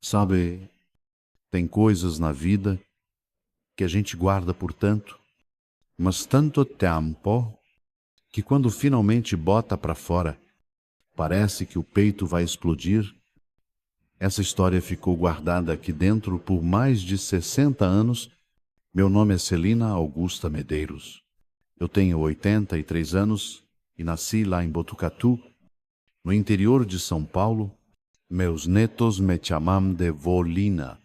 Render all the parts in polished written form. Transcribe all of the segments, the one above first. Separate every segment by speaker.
Speaker 1: Sabe, tem coisas na vida que a gente guarda por tanto, mas tanto tempo, que quando finalmente bota para fora, parece que o peito vai explodir. Essa história ficou guardada aqui dentro por mais de 60 anos. Meu nome é Celina Augusta Medeiros. Eu tenho 83 anos e nasci lá em Botucatu, no interior de São Paulo. Meus netos me chamam de Volina.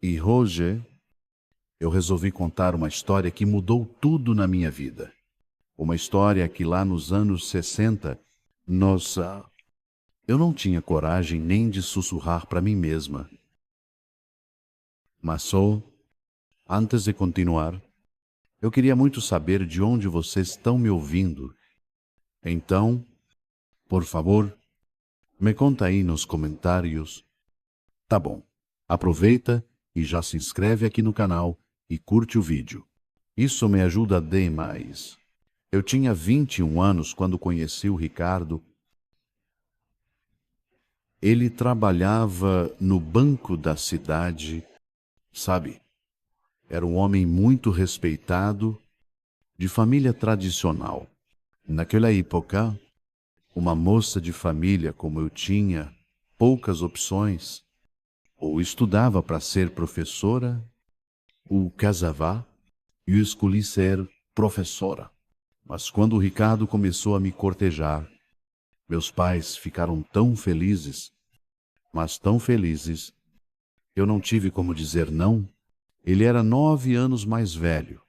Speaker 1: E hoje eu resolvi contar uma história que mudou tudo na minha vida. Uma história que lá nos anos 60, eu não tinha coragem nem de sussurrar para mim mesma. Mas antes de continuar, eu queria muito saber de onde vocês estão me ouvindo. Então, por favor, me conta aí nos comentários. Tá bom, aproveita e já se inscreve aqui no canal e curte o vídeo. Isso me ajuda demais. Eu tinha 21 anos quando conheci o Ricardo. Ele trabalhava no banco da cidade, sabe? Era um homem muito respeitado, de família tradicional. Naquela época, uma moça de família como eu tinha poucas opções, ou estudava para ser professora, ou casava, e eu escolhi ser professora. Mas quando o Ricardo começou a me cortejar, meus pais ficaram tão felizes, mas tão felizes, eu não tive como dizer não. Ele era 9 anos mais velho.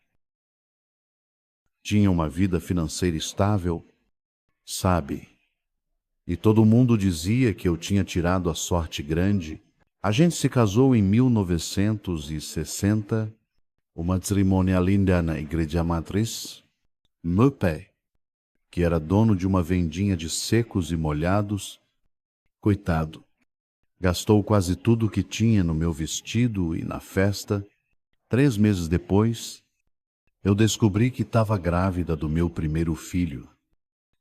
Speaker 1: Tinha uma vida financeira estável, sabe? E todo mundo dizia que eu tinha tirado a sorte grande. A gente se casou em 1960, uma cerimônia linda na igreja matriz. Meu pai, que era dono de uma vendinha de secos e molhados, coitado, gastou quase tudo o que tinha no meu vestido e na festa. 3 meses depois, eu descobri que estava grávida do meu primeiro filho,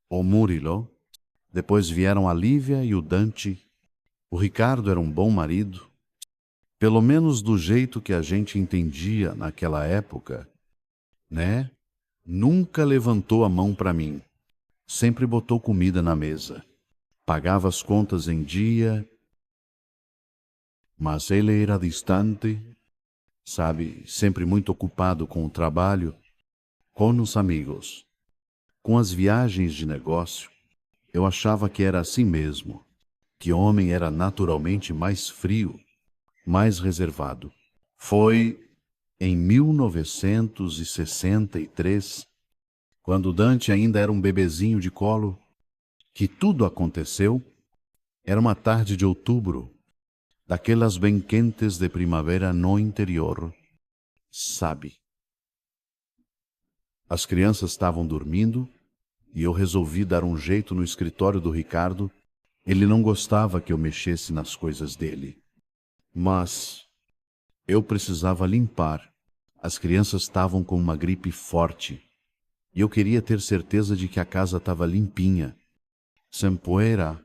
Speaker 1: o Murilo. Depois vieram a Lívia e o Dante. O Ricardo era um bom marido, pelo menos do jeito que a gente entendia naquela época, né? Nunca levantou a mão para mim. Sempre botou comida na mesa. Pagava as contas em dia. Mas ele era distante, sabe? Sempre muito ocupado com o trabalho, com os amigos, com as viagens de negócio. Eu achava que era assim mesmo, que homem era naturalmente mais frio, mais reservado. Foi em 1963, quando Dante ainda era um bebezinho de colo, que tudo aconteceu. Era uma tarde de outubro, daquelas bem quentes de primavera no interior, sabe? As crianças estavam dormindo e eu resolvi dar um jeito no escritório do Ricardo. Ele não gostava que eu mexesse nas coisas dele. Mas eu precisava limpar. As crianças estavam com uma gripe forte e eu queria ter certeza de que a casa estava limpinha, sem poeira.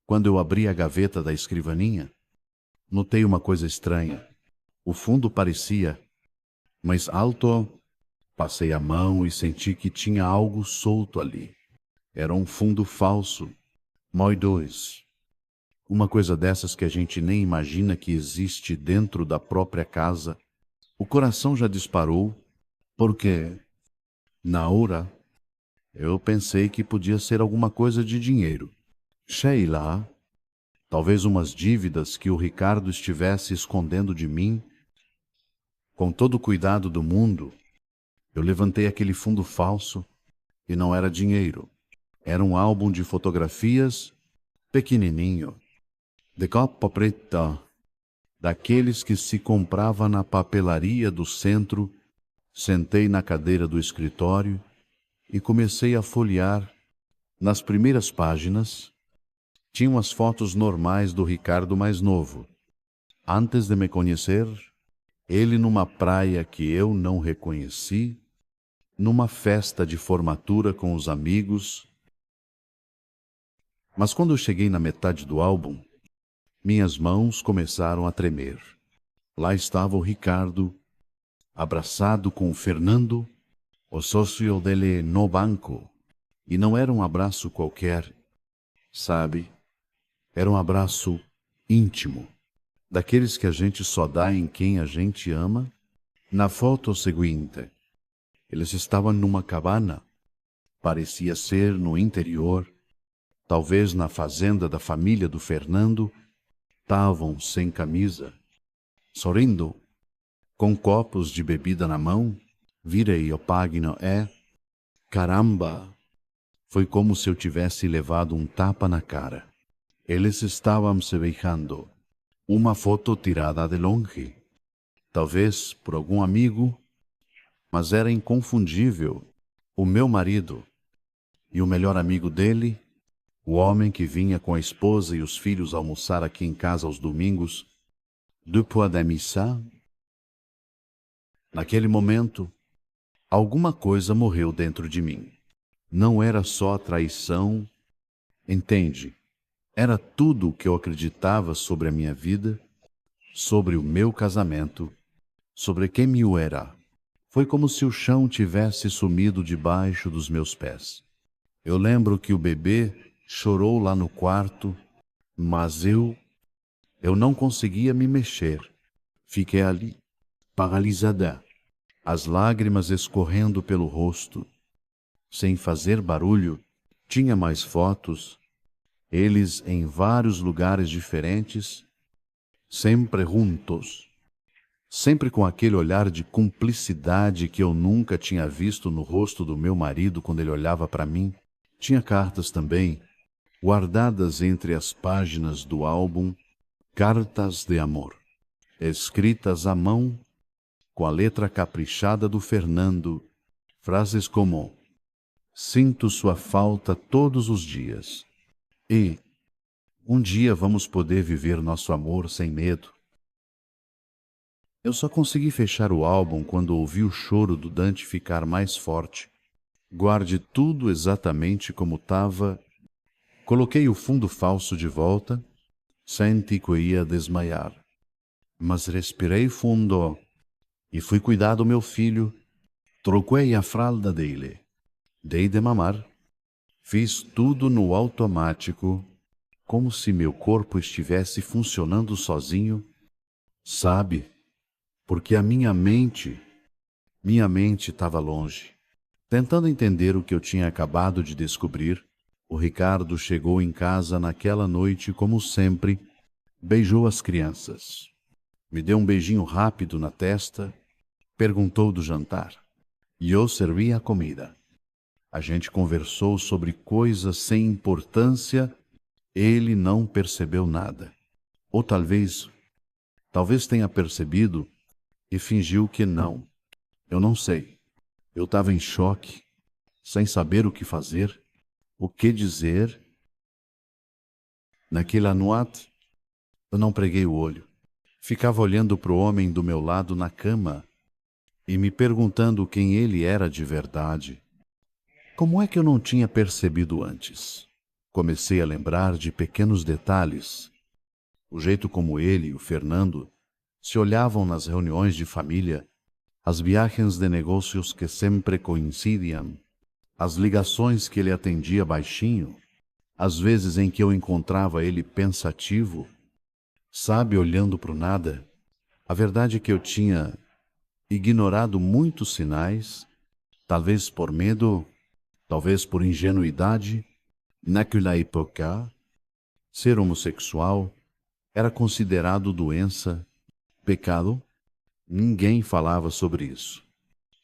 Speaker 1: Quando eu abri a gaveta da escrivaninha, notei uma coisa estranha. O fundo parecia mais alto. Passei a mão e senti que tinha algo solto ali. Era um fundo falso. Mói 2. Uma coisa dessas que a gente nem imagina que existe dentro da própria casa. O coração já disparou, porque, na hora, eu pensei que podia ser alguma coisa de dinheiro. Sei lá, talvez umas dívidas que o Ricardo estivesse escondendo de mim. Com todo o cuidado do mundo, eu levantei aquele fundo falso e não era dinheiro. Era um álbum de fotografias, pequenininho, de capa preta, daqueles que se comprava na papelaria do centro. Sentei na cadeira do escritório e comecei a folhear. Nas primeiras páginas, tinham as fotos normais do Ricardo mais novo. Antes de me conhecer, ele numa praia que eu não reconheci, numa festa de formatura com os amigos. Mas quando eu cheguei na metade do álbum, Minhas mãos começaram a tremer. Lá estava o Ricardo, abraçado com o Fernando, o sócio dele no banco. E não era um abraço qualquer, sabe? Era um abraço íntimo, daqueles que a gente só dá em quem a gente ama. Na foto seguinte, eles estavam numa cabana, parecia ser no interior, talvez na fazenda da família do Fernando. Estavam sem camisa, sorrindo, com copos de bebida na mão. Virei a página e, caramba, foi como se eu tivesse levado um tapa na cara. Eles estavam se beijando. Uma foto tirada de longe, talvez por algum amigo, mas era inconfundível. O meu marido e o melhor amigo dele, o homem que vinha com a esposa e os filhos almoçar aqui em casa aos domingos, depois da missa. Naquele momento, alguma coisa morreu dentro de mim. Não era só a traição, entende? Era tudo o que eu acreditava sobre a minha vida, sobre o meu casamento, sobre quem eu era. Foi como se o chão tivesse sumido debaixo dos meus pés. Eu lembro que o bebê chorou lá no quarto, mas eu não conseguia me mexer. Fiquei ali, paralisada, as lágrimas escorrendo pelo rosto. Sem fazer barulho, tinha mais fotos, eles em vários lugares diferentes, sempre juntos, sempre com aquele olhar de cumplicidade que eu nunca tinha visto no rosto do meu marido quando ele olhava para mim. Tinha cartas também, guardadas entre as páginas do álbum, cartas de amor, escritas à mão, com a letra caprichada do Fernando, frases como: sinto sua falta todos os dias. E um dia vamos poder viver nosso amor sem medo. Eu só consegui fechar o álbum quando ouvi o choro do Dante ficar mais forte. Guarde tudo exatamente como estava. Coloquei o fundo falso de volta. Senti que ia desmaiar. Mas respirei fundo e fui cuidar do meu filho. Troquei a fralda dele. Dei de mamar. Fiz tudo no automático, como se meu corpo estivesse funcionando sozinho, sabe? Porque a minha mente estava longe. Tentando entender o que eu tinha acabado de descobrir, o Ricardo chegou em casa naquela noite como sempre, beijou as crianças, me deu um beijinho rápido na testa, perguntou do jantar, e eu servi a comida. A gente conversou sobre coisas sem importância. Ele não percebeu nada. Ou talvez tenha percebido e fingiu que não. Eu não sei. Eu estava em choque, sem saber o que fazer, o que dizer. Naquela noite, eu não preguei o olho. Ficava olhando para o homem do meu lado na cama e me perguntando quem ele era de verdade. Como é que eu não tinha percebido antes? Comecei a lembrar de pequenos detalhes. O jeito como ele e o Fernando se olhavam nas reuniões de família, as viagens de negócios que sempre coincidiam, as ligações que ele atendia baixinho, as vezes em que eu encontrava ele pensativo, sabe, olhando para o nada. A verdade é que eu tinha ignorado muitos sinais, talvez por medo, talvez por ingenuidade. Naquela época, ser homossexual era considerado doença, pecado. Ninguém falava sobre isso.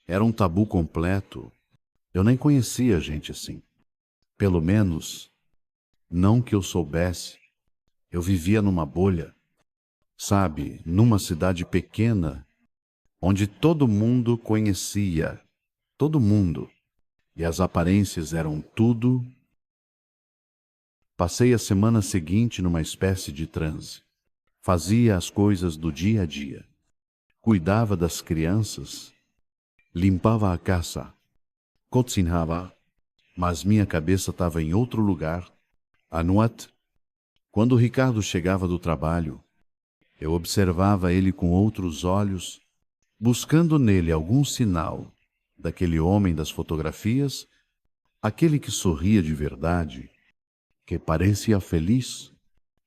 Speaker 1: Era um tabu completo. Eu nem conhecia gente assim. Pelo menos, não que eu soubesse. Eu vivia numa bolha, sabe, numa cidade pequena, onde todo mundo conhecia, todo mundo, e as aparências eram tudo. Passei a semana seguinte numa espécie de transe. Fazia as coisas do dia a dia. Cuidava das crianças, limpava a casa, cozinhava, mas minha cabeça estava em outro lugar. À noite, Quando Ricardo chegava do trabalho, eu observava ele com outros olhos, buscando nele algum sinal daquele homem das fotografias, aquele que sorria de verdade, que parecia feliz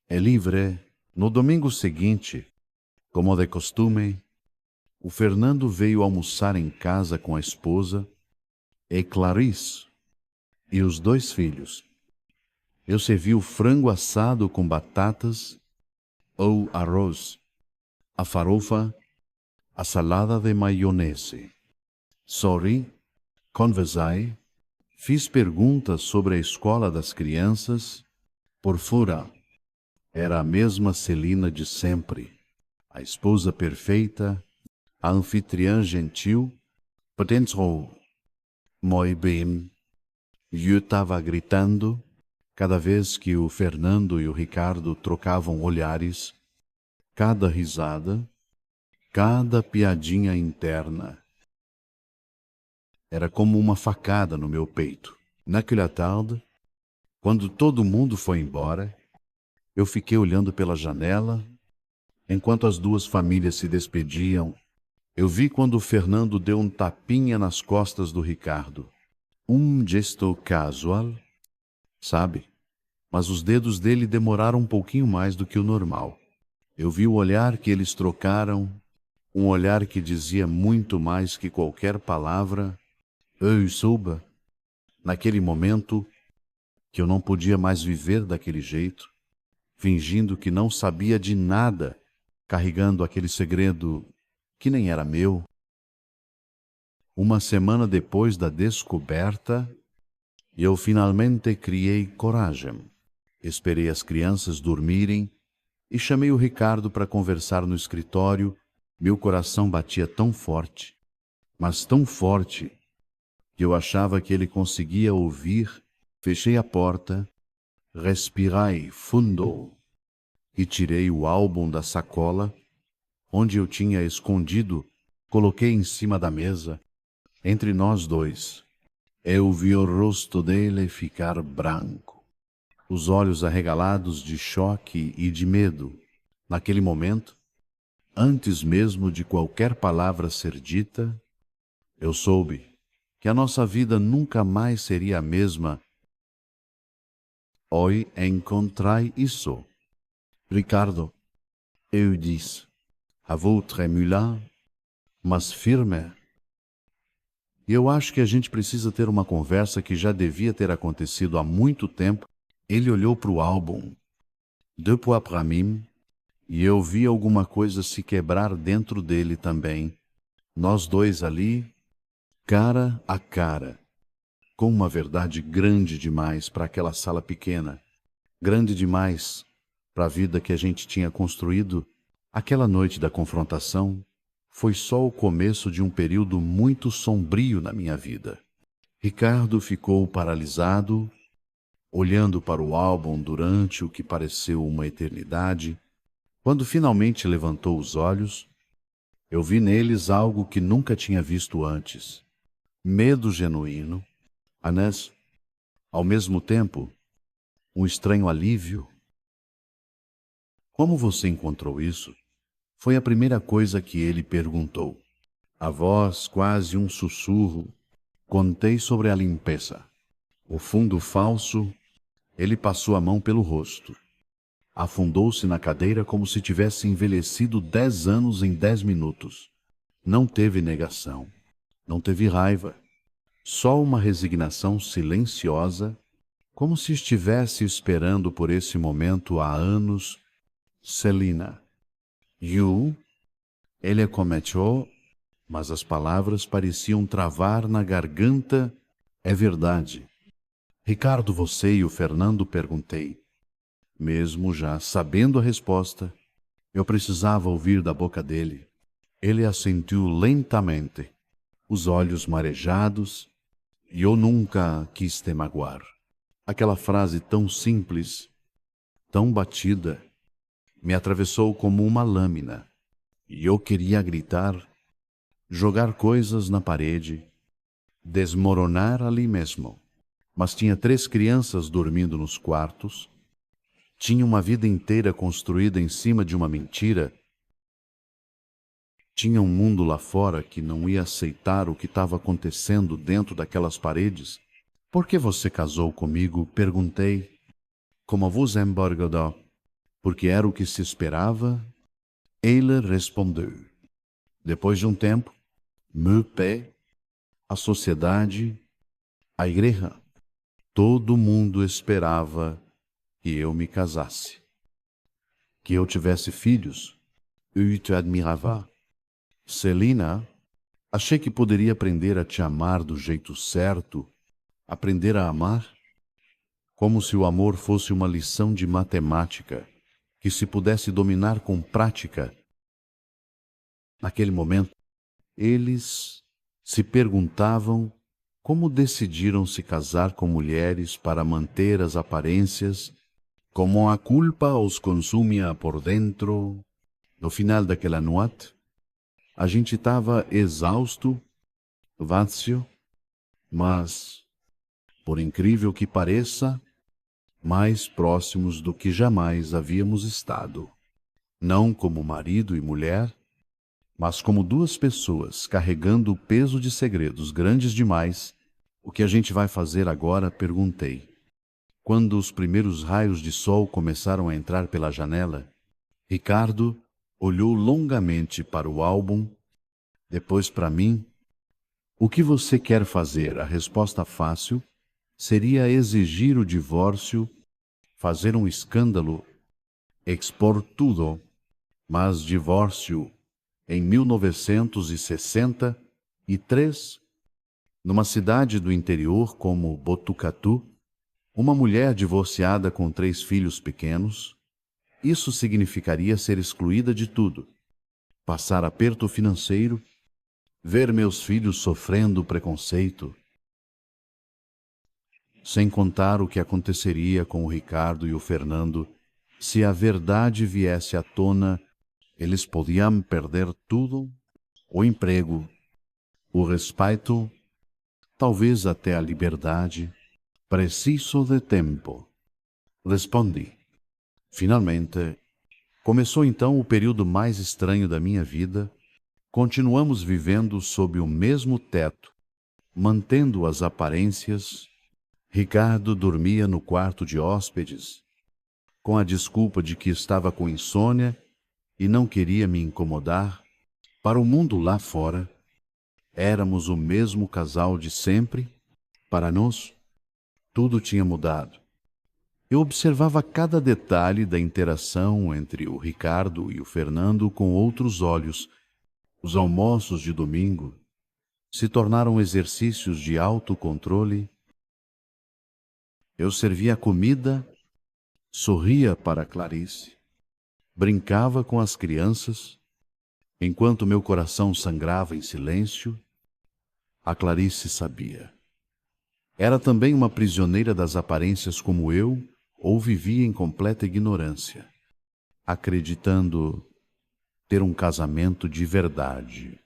Speaker 1: e livre. No domingo seguinte, como de costume, o Fernando veio almoçar em casa com a esposa e Clarice e os 2 filhos. Eu servi o frango assado com batatas ou arroz, a farofa, a salada de maionese. Sorri, conversai, fiz perguntas sobre a escola das crianças. Por fora, era a mesma Celina de sempre, a esposa perfeita, a anfitriã gentil. Por dentro, muito bem. Eu estava gritando cada vez que o Fernando e o Ricardo trocavam olhares, cada risada, cada piadinha interna. Era como uma facada no meu peito. Naquela tarde, quando todo mundo foi embora, eu fiquei olhando pela janela, enquanto as 2 famílias se despediam. Eu vi quando o Fernando deu um tapinha nas costas do Ricardo. Um gesto casual, sabe? Mas os dedos dele demoraram um pouquinho mais do que o normal. Eu vi o olhar que eles trocaram, um olhar que dizia muito mais que qualquer palavra. Eu soube, naquele momento, que eu não podia mais viver daquele jeito, fingindo que não sabia de nada, carregando aquele segredo que nem era meu. Uma semana depois da descoberta, eu finalmente criei coragem. Esperei as crianças dormirem e chamei o Ricardo para conversar no escritório. Meu coração batia tão forte, mas tão forte, que eu achava que ele conseguia ouvir. Fechei a porta, respirei fundo e tirei o álbum da sacola, onde eu tinha escondido, coloquei em cima da mesa, entre nós 2. Eu vi o rosto dele ficar branco, os olhos arregalados de choque e de medo. Naquele momento, antes mesmo de qualquer palavra ser dita, eu soube que a nossa vida nunca mais seria a mesma. Hoje encontrei isso. Ricardo, eu disse, a voz tremulante, mas firme. Eu acho que a gente precisa ter uma conversa que já devia ter acontecido há muito tempo. Ele olhou para o álbum, depois para mim, e eu vi alguma coisa se quebrar dentro dele também. Nós 2 ali, cara a cara, com uma verdade grande demais para aquela sala pequena, grande demais para a vida que a gente tinha construído. Aquela noite da confrontação foi só o começo de um período muito sombrio na minha vida. Ricardo ficou paralisado, olhando para o álbum durante o que pareceu uma eternidade. Quando finalmente levantou os olhos, eu vi neles algo que nunca tinha visto antes. Medo genuíno, mas, ao mesmo tempo, um estranho alívio. Como você encontrou isso? Foi a primeira coisa que ele perguntou. A voz quase um sussurro. Contei sobre a limpeza. O fundo falso, ele passou a mão pelo rosto. Afundou-se na cadeira como se tivesse envelhecido 10 anos em 10 minutos. Não teve negação, não teve raiva, só uma resignação silenciosa, como se estivesse esperando por esse momento há anos. Celina. Ele começou, mas as palavras pareciam travar na garganta. É verdade. Ricardo, você e o Fernando? Perguntei. Mesmo já sabendo a resposta, eu precisava ouvir da boca dele. Ele assentiu lentamente, os olhos marejados, e eu nunca quis te magoar. Aquela frase tão simples, tão batida, me atravessou como uma lâmina, e eu queria gritar, jogar coisas na parede, desmoronar ali mesmo. Mas tinha 3 crianças dormindo nos quartos. Tinha uma vida inteira construída em cima de uma mentira. Tinha um mundo lá fora que não ia aceitar o que estava acontecendo dentro daquelas paredes. Por que você casou comigo? Perguntei. Como vous embargador? Porque era o que se esperava? Ele respondeu. Depois de um tempo, meu pé, a sociedade, a igreja, todo mundo esperava que eu me casasse, que eu tivesse filhos. Eu te admirava. Celina, achei que poderia aprender a te amar do jeito certo, aprender a amar, como se o amor fosse uma lição de matemática, que se pudesse dominar com prática. Naquele momento, eles se perguntavam como decidiram se casar com mulheres para manter as aparências, como a culpa os consumia por dentro. No final daquela noite, a gente estava exausto, vazio, mas, por incrível que pareça, mais próximos do que jamais havíamos estado. Não como marido e mulher, mas como duas pessoas carregando o peso de segredos grandes demais. O que a gente vai fazer agora? Perguntei. Quando os primeiros raios de sol começaram a entrar pela janela, Ricardo olhou longamente para o álbum, depois para mim. O que você quer fazer? A resposta fácil seria exigir o divórcio, fazer um escândalo, expor tudo, mas divórcio em 1963, numa cidade do interior como Botucatu, uma mulher divorciada com 3 filhos pequenos, isso significaria ser excluída de tudo, passar aperto financeiro, ver meus filhos sofrendo preconceito, sem contar o que aconteceria com o Ricardo e o Fernando se a verdade viesse à tona. Eles podiam perder tudo, o emprego, o respeito, talvez até a liberdade. Preciso de tempo. Respondi. Finalmente, começou então o período mais estranho da minha vida. Continuamos vivendo sob o mesmo teto, mantendo as aparências. Ricardo dormia no quarto de hóspedes, com a desculpa de que estava com insônia e não queria me incomodar. Para o mundo lá fora, éramos o mesmo casal de sempre. Para nós, tudo tinha mudado. Eu observava cada detalhe da interação entre o Ricardo e o Fernando com outros olhos. Os almoços de domingo se tornaram exercícios de autocontrole. Eu servia a comida, sorria para Clarice, brincava com as crianças, enquanto meu coração sangrava em silêncio. A Clarice sabia. Era também uma prisioneira das aparências como eu, ou vivia em completa ignorância, acreditando ter um casamento de verdade.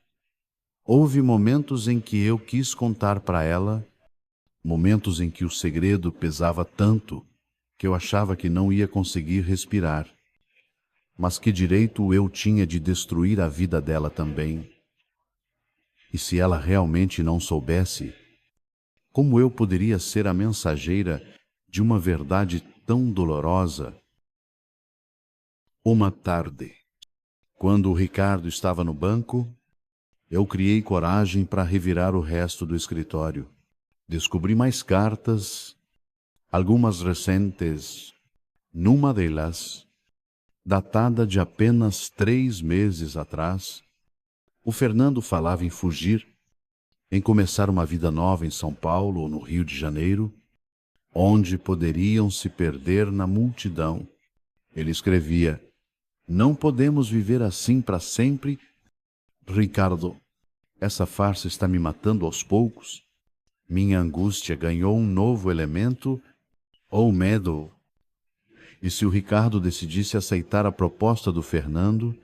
Speaker 1: Houve momentos em que eu quis contar para ela, momentos em que o segredo pesava tanto que eu achava que não ia conseguir respirar. Mas que direito eu tinha de destruir a vida dela também? E se ela realmente não soubesse, como eu poderia ser a mensageira de uma verdade tão dolorosa? Uma tarde, quando o Ricardo estava no banco, eu criei coragem para revirar o resto do escritório. Descobri mais cartas, algumas recentes. Numa delas, datada de apenas 3 meses atrás, o Fernando falava em fugir, em começar uma vida nova em São Paulo ou no Rio de Janeiro, onde poderiam se perder na multidão. Ele escrevia: não podemos viver assim para sempre. Ricardo, essa farsa está me matando aos poucos. Minha angústia ganhou um novo elemento, ou medo. E se o Ricardo decidisse aceitar a proposta do Fernando,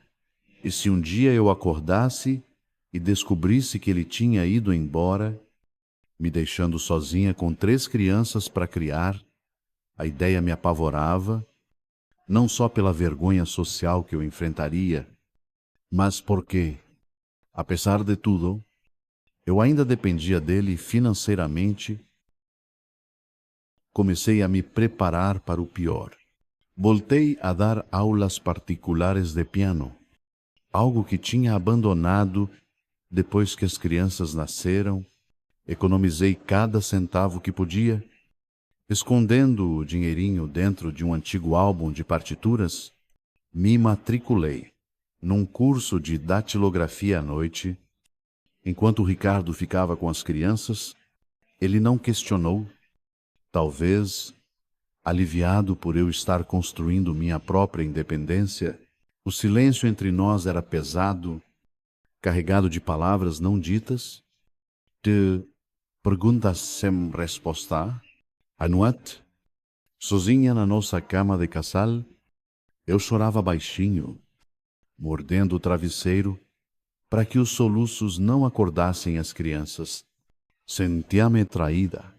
Speaker 1: e se um dia eu acordasse e descobrisse que ele tinha ido embora, me deixando sozinha com 3 crianças para criar, a ideia me apavorava. não só pela vergonha social que eu enfrentaria, mas porque, apesar de tudo, eu ainda dependia dele financeiramente. Comecei a me preparar para o pior. Voltei a dar aulas particulares de piano, algo que tinha abandonado depois que as crianças nasceram. Economizei cada centavo que podia, escondendo o dinheirinho dentro de um antigo álbum de partituras. Me matriculei num curso de datilografia à noite. Enquanto o Ricardo ficava com as crianças, ele não questionou. Talvez, aliviado por eu estar construindo minha própria independência, o silêncio entre nós era pesado, carregado de palavras não ditas, de perguntas sem resposta. À noite, sozinha na nossa cama de casal, eu chorava baixinho, mordendo o travesseiro para que os soluços não acordassem as crianças. Sentia-me traída,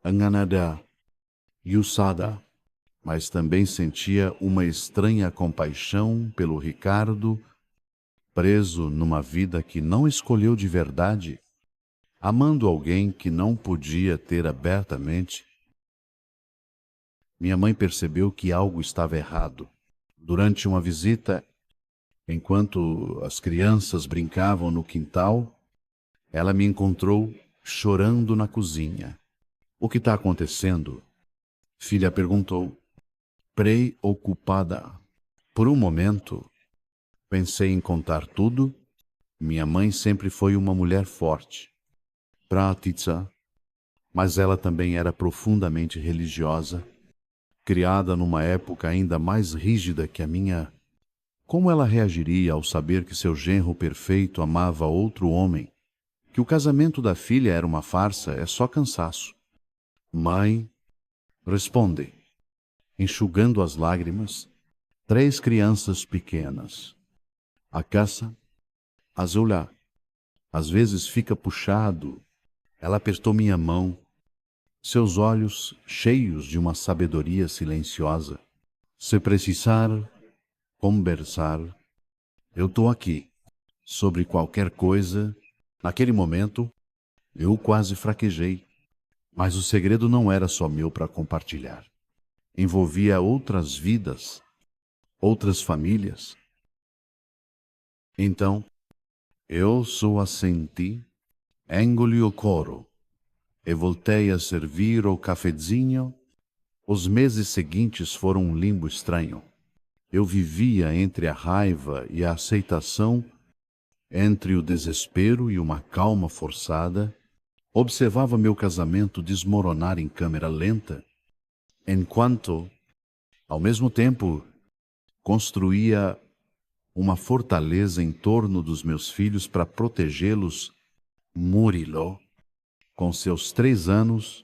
Speaker 1: enganada e usada, mas também sentia uma estranha compaixão pelo Ricardo, preso numa vida que não escolheu de verdade, amando alguém que não podia ter abertamente. Minha mãe percebeu que algo estava errado. Durante uma visita, enquanto as crianças brincavam no quintal, ela me encontrou chorando na cozinha. "O que está acontecendo?" Filha perguntou, preocupada. Por um momento, pensei em contar tudo. Minha mãe sempre foi uma mulher forte, prática, mas ela também era profundamente religiosa, criada numa época ainda mais rígida que a minha. Como ela reagiria ao saber que seu genro perfeito amava outro homem? Que o casamento da filha era uma farsa, é só cansaço. "Mãe", responde, enxugando as lágrimas, 3 crianças pequenas. A casa, azul, às vezes fica puxado. Ela apertou minha mão, seus olhos cheios de uma sabedoria silenciosa. "Se precisar conversar, eu estou aqui. Sobre qualquer coisa." Naquele momento, eu quase fraquejei. Mas o segredo não era só meu para compartilhar. Envolvia outras vidas, outras famílias. Então, eu só assenti, engoli o coro e voltei a servir o cafezinho. Os meses seguintes foram um limbo estranho. Eu vivia entre a raiva e a aceitação, entre o desespero e uma calma forçada. Observava meu casamento desmoronar em câmera lenta, enquanto, ao mesmo tempo, construía uma fortaleza em torno dos meus filhos para protegê-los. Murilo, com seus 3 anos,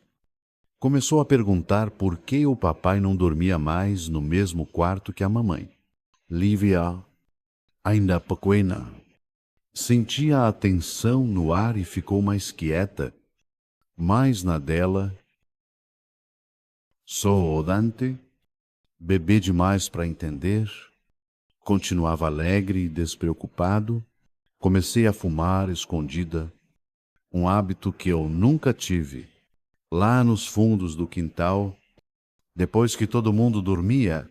Speaker 1: começou a perguntar por que o papai não dormia mais no mesmo quarto que a mamãe. Lívia, ainda pequena, sentia a tensão no ar e ficou mais quieta, mais na dela. Sou o Dante, bebê demais para entender. Continuava alegre e despreocupado. Comecei a fumar escondida, um hábito que eu nunca tive. Lá nos fundos do quintal, depois que todo mundo dormia,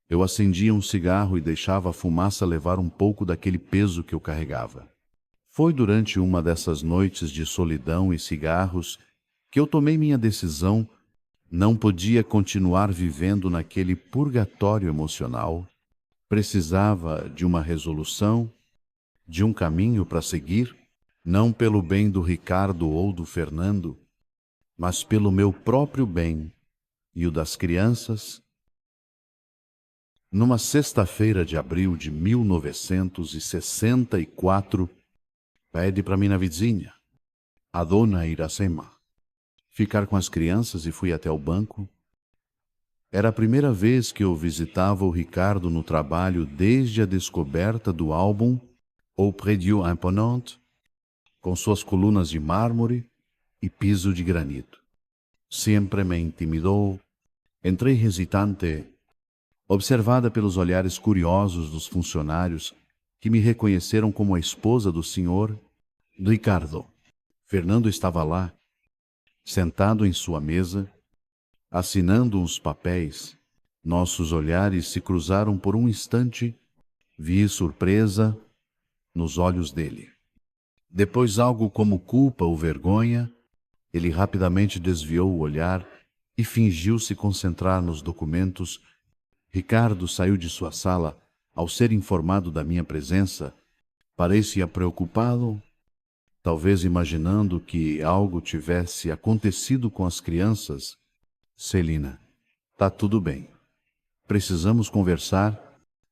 Speaker 1: eu acendia um cigarro e deixava a fumaça levar um pouco daquele peso que eu carregava. Foi durante uma dessas noites de solidão e cigarros que eu tomei minha decisão. Não podia continuar vivendo naquele purgatório emocional. Precisava de uma resolução, de um caminho para seguir, não pelo bem do Ricardo ou do Fernando, mas pelo meu próprio bem e o das crianças. Numa sexta-feira de abril de 1964, pede para minha vizinha, a dona Iracema, ficar com as crianças e fui até o banco. Era a primeira vez que eu visitava o Ricardo no trabalho desde a descoberta do álbum O Prédio Imponente, com suas colunas de mármore e piso de granito. Sempre me intimidou. Entrei hesitante, Observada pelos olhares curiosos dos funcionários que me reconheceram como a esposa do senhor Ricardo, Fernando estava lá, sentado em sua mesa, assinando uns papéis. Nossos olhares se cruzaram por um instante. Vi surpresa nos olhos dele. Depois, algo como culpa ou vergonha, ele rapidamente desviou o olhar e fingiu se concentrar nos documentos. Ricardo saiu de sua sala ao ser informado da minha presença. Parecia preocupado, talvez imaginando que algo tivesse acontecido com as crianças. Celina, tá tudo bem. Precisamos conversar,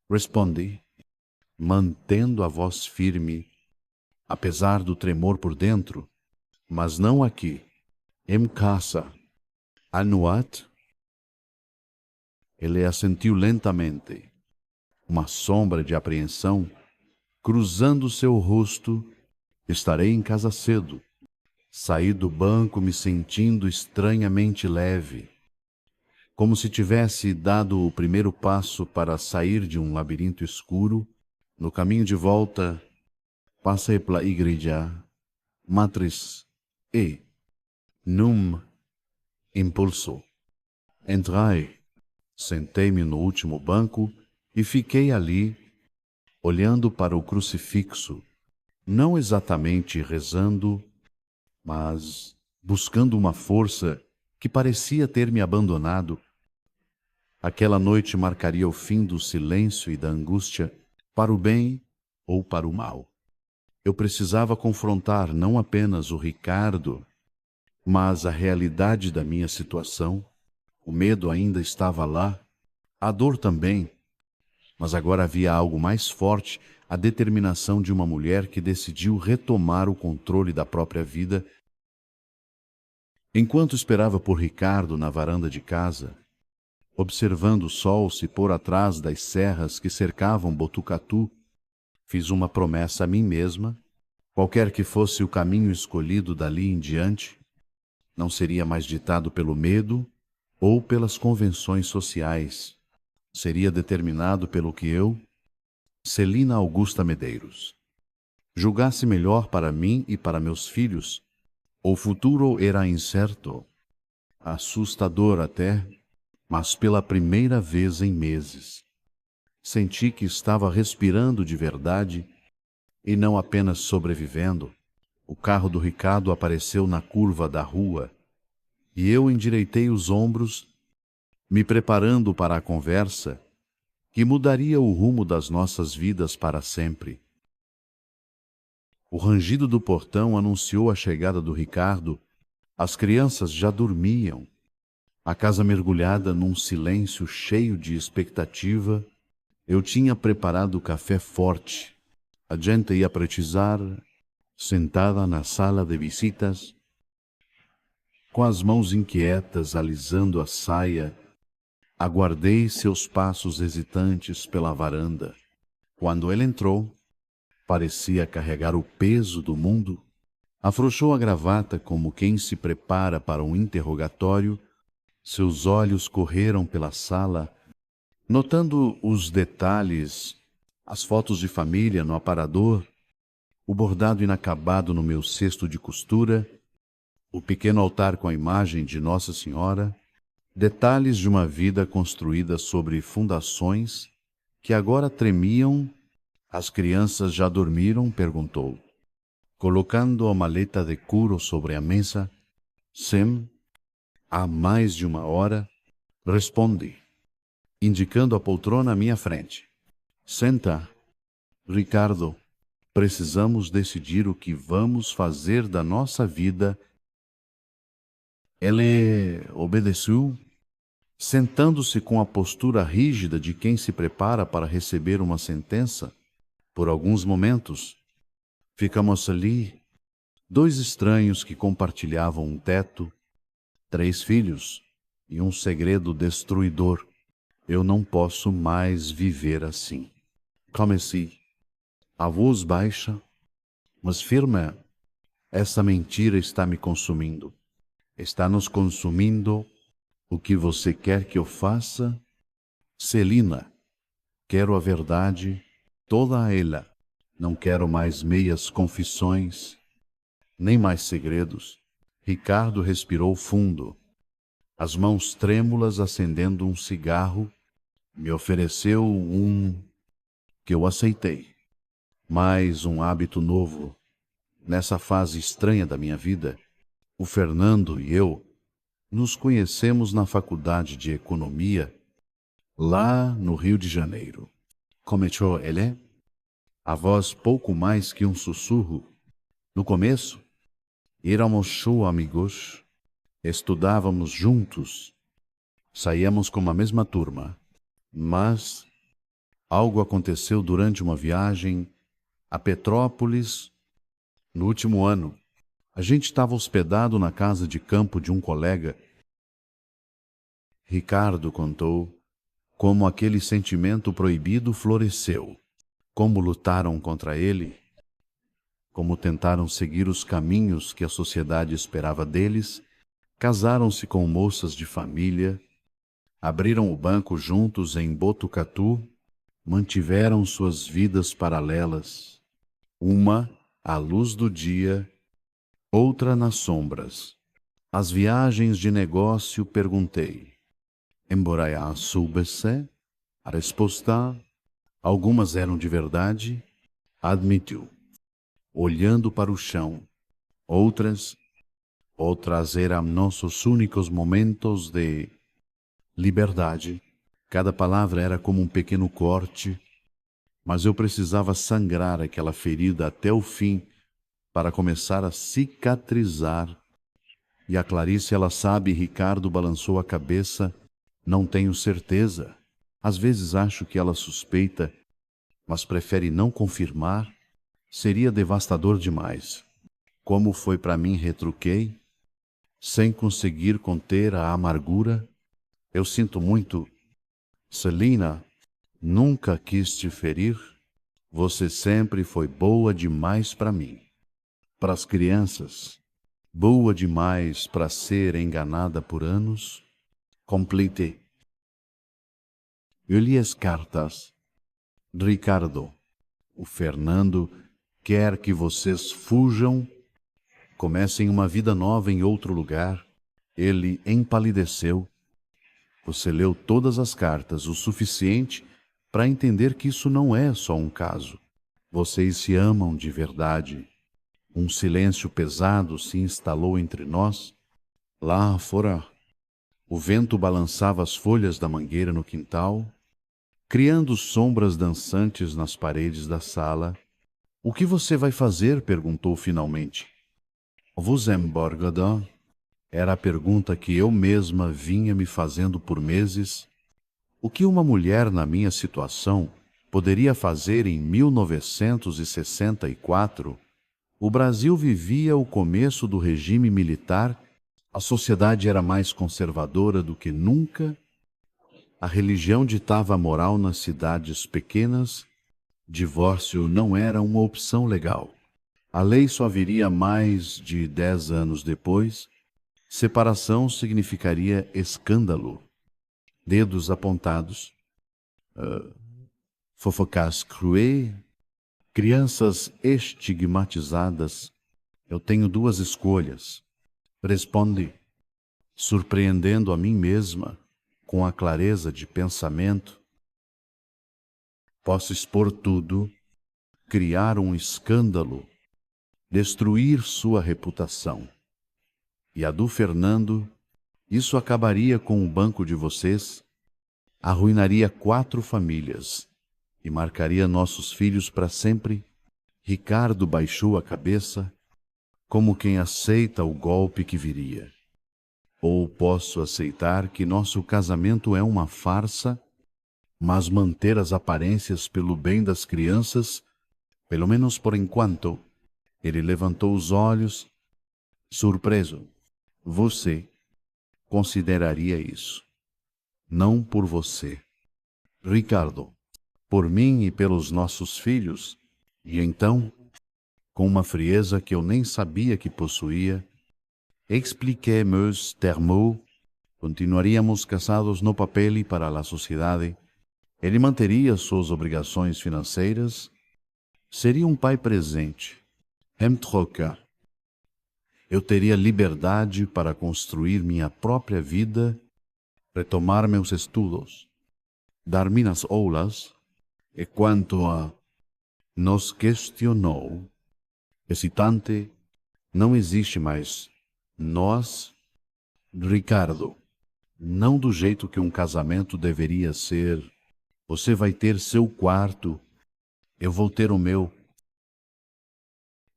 Speaker 1: respondi, mantendo a voz firme, apesar do tremor por dentro. Mas não aqui, em casa. Anuat? Ele assentiu lentamente, uma sombra de apreensão cruzando seu rosto. Estarei em casa cedo. Saí do banco me sentindo estranhamente leve, como se tivesse dado o primeiro passo para sair de um labirinto escuro. No caminho de volta, passei pela igreja matriz e, num impulso, entrei, sentei-me no último banco e fiquei ali, olhando para o crucifixo, não exatamente rezando, mas buscando uma força que parecia ter me abandonado. Aquela noite marcaria o fim do silêncio e da angústia, para o bem ou para o mal. Eu precisava confrontar não apenas o Ricardo, mas a realidade da minha situação. O medo ainda estava lá, a dor também, mas agora havia algo mais forte, a determinação de uma mulher que decidiu retomar o controle da própria vida. Enquanto esperava por Ricardo na varanda de casa, observando o sol se pôr atrás das serras que cercavam Botucatu, fiz uma promessa a mim mesma: qualquer que fosse o caminho escolhido dali em diante, não seria mais ditado pelo medo ou pelas convenções sociais. Seria determinado pelo que eu, Celina Augusta Medeiros, julgasse melhor para mim e para meus filhos. O futuro era incerto, assustador até, mas pela primeira vez em meses, senti que estava respirando de verdade e não apenas sobrevivendo. O carro do Ricardo apareceu na curva da rua e eu endireitei os ombros, me preparando para a conversa que mudaria o rumo das nossas vidas para sempre. O rangido do portão anunciou a chegada do Ricardo. As crianças já dormiam, a casa mergulhada num silêncio cheio de expectativa. Eu tinha preparado café forte. A gente ia precisar, sentada na sala de visitas, com as mãos inquietas alisando a saia, aguardei seus passos hesitantes pela varanda. Quando ele entrou, parecia carregar o peso do mundo. Afrouxou a gravata como quem se prepara para um interrogatório. Seus olhos correram pela sala, notando os detalhes, as fotos de família no aparador, o bordado inacabado no meu cesto de costura, o pequeno altar com a imagem de Nossa Senhora, detalhes de uma vida construída sobre fundações que agora tremiam. As crianças já dormiram? Perguntou, colocando a maleta de couro sobre a mesa. Sim, há mais de uma hora, respondi, indicando a poltrona à minha frente. Senta, Ricardo. Precisamos decidir o que vamos fazer da nossa vida. Ele obedeceu, sentando-se com a postura rígida de quem se prepara para receber uma sentença. Por alguns momentos, ficamos ali, dois estranhos que compartilhavam um teto, 3 filhos e um segredo destruidor. Eu não posso mais viver assim. Comecei, a voz baixa, mas firme. Essa mentira está me consumindo. Está nos consumindo. O que você quer que eu faça? Celina, quero a verdade, toda ela. Não quero mais meias confissões, nem mais segredos. Ricardo respirou fundo. As mãos trêmulas acendendo um cigarro, me ofereceu um que eu aceitei. Mais um hábito novo. Nessa fase estranha da minha vida, o Fernando e eu nos conhecemos na faculdade de economia, lá no Rio de Janeiro. Começou ele? A voz pouco mais que um sussurro. No começo, éramos só amigos, estudávamos juntos, saíamos com a mesma turma, mas algo aconteceu durante uma viagem a Petrópolis no último ano. A gente estava hospedado na casa de campo de um colega. Ricardo contou como aquele sentimento proibido floresceu, como lutaram contra ele, como tentaram seguir os caminhos que a sociedade esperava deles, casaram-se com moças de família, abriram o banco juntos em Botucatu, mantiveram suas vidas paralelas, uma à luz do dia, outra nas sombras. As viagens de negócio, perguntei. Embora soubesse, a resposta, algumas eram de verdade, admitiu, olhando para o chão. Outras eram nossos únicos momentos de liberdade. Cada palavra era como um pequeno corte, mas eu precisava sangrar aquela ferida até o fim para começar a cicatrizar. E a Clarice, ela sabe, Ricardo balançou a cabeça. Não tenho certeza. Às vezes acho que ela suspeita, mas prefere não confirmar. Seria devastador demais. Como foi para mim, retruquei, sem conseguir conter a amargura. Eu sinto muito. Celina, nunca quis te ferir. Você sempre foi boa demais para mim. Para as crianças, boa demais para ser enganada por anos. Completei. Eu li as cartas. Ricardo, o Fernando quer que vocês fujam, comecem uma vida nova em outro lugar. Ele empalideceu. Você leu todas as cartas o suficiente para entender que isso não é só um caso. Vocês se amam de verdade. Um silêncio pesado se instalou entre nós. Lá fora, o vento balançava as folhas da mangueira no quintal, criando sombras dançantes nas paredes da sala. O que você vai fazer? Perguntou finalmente. Vous embora? Era a pergunta que eu mesma vinha me fazendo por meses. O que uma mulher na minha situação poderia fazer em 1964? O Brasil vivia o começo do regime militar, a sociedade era mais conservadora do que nunca, a religião ditava a moral nas cidades pequenas, divórcio não era uma opção legal. A lei só viria mais de 10 anos depois. Separação significaria escândalo. Dedos apontados. Fofocas cruê. Crianças estigmatizadas. Eu tenho duas escolhas. Respondi, surpreendendo a mim mesma com a clareza de pensamento. Posso expor tudo, criar um escândalo, destruir sua reputação. E a do Fernando, isso acabaria com o banco de vocês, arruinaria 4 famílias e marcaria nossos filhos para sempre. Ricardo baixou a cabeça, como quem aceita o golpe que viria. Ou posso aceitar que nosso casamento é uma farsa, mas manter as aparências pelo bem das crianças, pelo menos por enquanto. Ele levantou os olhos, surpreso. Você consideraria isso. Não por você, Ricardo, por mim e pelos nossos filhos. E então, com uma frieza que eu nem sabia que possuía, expliquei meus termos. Continuaríamos casados no papel e para a sociedade, Ele manteria suas obrigações financeiras, seria um pai presente, Hemtrocker. Eu teria liberdade para construir minha própria vida, retomar meus estudos, dar minhas aulas, e quanto a nos questionou, hesitante, não existe mais nós, Ricardo, não do jeito que um casamento deveria ser. Você vai ter seu quarto, eu vou ter o meu.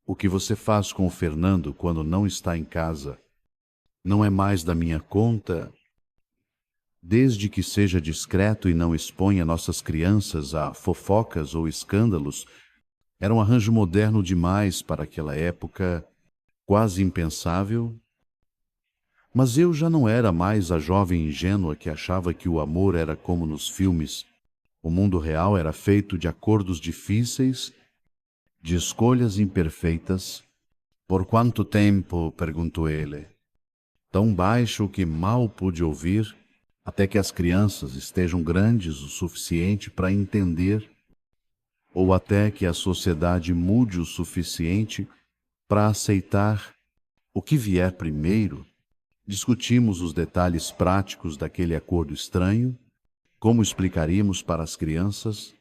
Speaker 1: O que você faz com o Fernando quando não está em casa não é mais da minha conta, desde que seja discreto e não exponha nossas crianças a fofocas ou escândalos. Era um arranjo moderno demais para aquela época, quase impensável. Mas eu já não era mais a jovem ingênua que achava que o amor era como nos filmes. O mundo real era feito de acordos difíceis, de escolhas imperfeitas. Por quanto tempo? Perguntou ele. Tão baixo que mal pude ouvir, até que as crianças estejam grandes o suficiente para entender, ou até que a sociedade mude o suficiente para aceitar o que vier primeiro. Discutimos os detalhes práticos daquele acordo estranho, como explicaríamos para as crianças,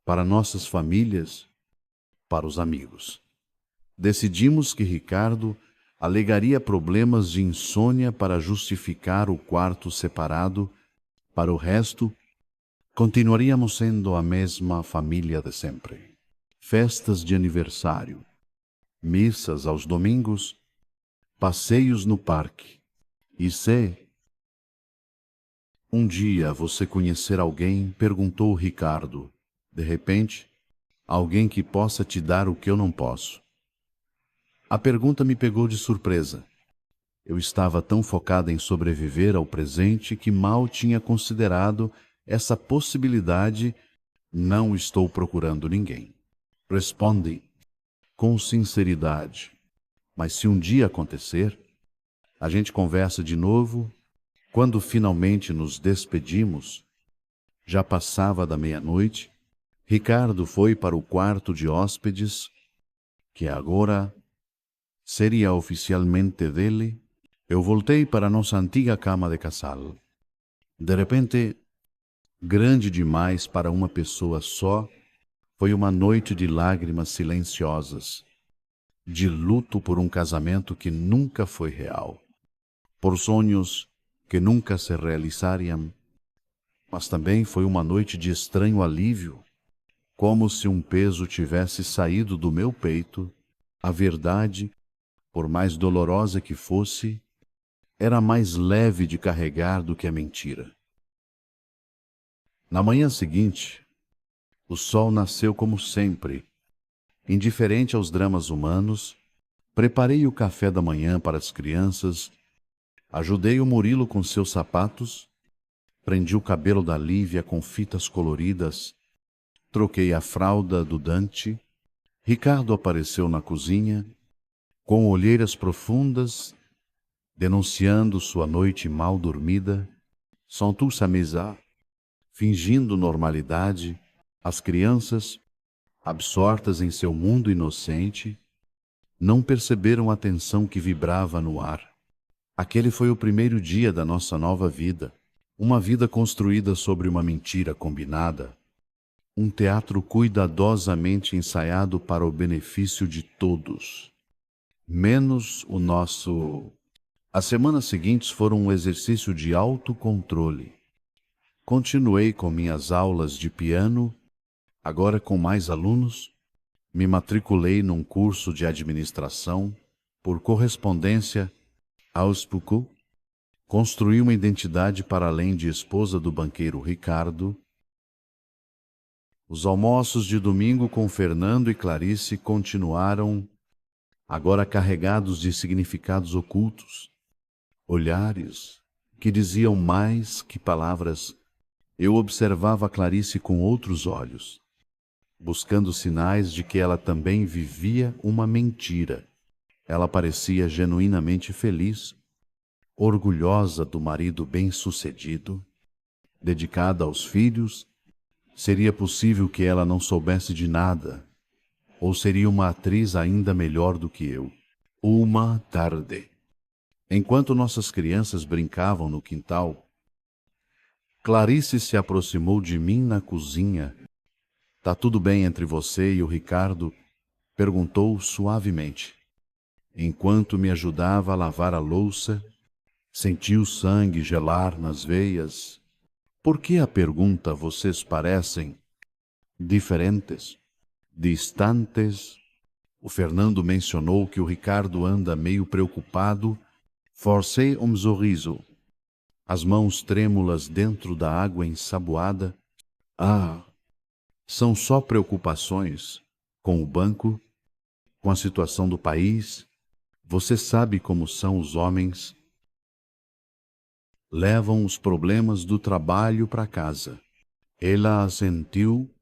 Speaker 1: para nossas famílias, para os amigos. Decidimos que Ricardo alegaria problemas de insônia para justificar o quarto separado. Para o resto, continuaríamos sendo a mesma família de sempre. Festas de aniversário, missas aos domingos, passeios no parque. E se um dia você conhecer alguém, perguntou Ricardo, de repente, alguém que possa te dar o que eu não posso. A pergunta me pegou de surpresa. Eu estava tão focada em sobreviver ao presente que mal tinha considerado essa possibilidade. Não estou procurando ninguém. Respondi com sinceridade. Mas se um dia acontecer, a gente conversa de novo. Quando finalmente nos despedimos, já passava da meia-noite, Ricardo foi para o quarto de hóspedes, que agora seria oficialmente dele. Eu voltei para nossa antiga cama de casal. De repente, grande demais para uma pessoa só, foi uma noite de lágrimas silenciosas, de luto por um casamento que nunca foi real, por sonhos que nunca se realizariam, mas também foi uma noite de estranho alívio, como se um peso tivesse saído do meu peito. A verdade, por mais dolorosa que fosse, era mais leve de carregar do que a mentira. Na manhã seguinte, o sol nasceu como sempre. Indiferente aos dramas humanos, preparei o café da manhã para as crianças, ajudei o Murilo com seus sapatos, prendi o cabelo da Lívia com fitas coloridas, troquei a fralda do Dante. Ricardo apareceu na cozinha, com olheiras profundas, denunciando sua noite mal dormida. Sans tout s'amuser, fingindo normalidade, as crianças, absortas em seu mundo inocente, não perceberam a tensão que vibrava no ar. Aquele foi o primeiro dia da nossa nova vida, uma vida construída sobre uma mentira combinada, um teatro cuidadosamente ensaiado para o benefício de todos, menos o nosso. As semanas seguintes foram um exercício de autocontrole. Continuei com minhas aulas de piano, agora com mais alunos. Me matriculei num curso de administração, por correspondência, aos poucos. Construí uma identidade para além de esposa do banqueiro Ricardo. Os almoços de domingo com Fernando e Clarice continuaram, agora carregados de significados ocultos, olhares que diziam mais que palavras. Eu observava Clarice com outros olhos, buscando sinais de que ela também vivia uma mentira. Ela parecia genuinamente feliz, orgulhosa do marido bem-sucedido, dedicada aos filhos Seria possível que ela não soubesse de nada, ou seria uma atriz ainda melhor do que eu. Uma tarde, enquanto nossas crianças brincavam no quintal, Clarice se aproximou de mim na cozinha. Tá tudo bem entre você e o Ricardo? Perguntou suavemente. Enquanto me ajudava a lavar a louça, senti o sangue gelar nas veias. Por que a pergunta vocês parecem diferentes, distantes? O Fernando mencionou que o Ricardo anda meio preocupado. Forcei um sorriso, as mãos trêmulas dentro da água ensaboada. Ah, são só preocupações com o banco, com a situação do país. Você sabe como são os homens. Levam os problemas do trabalho para casa. Ela assentiu,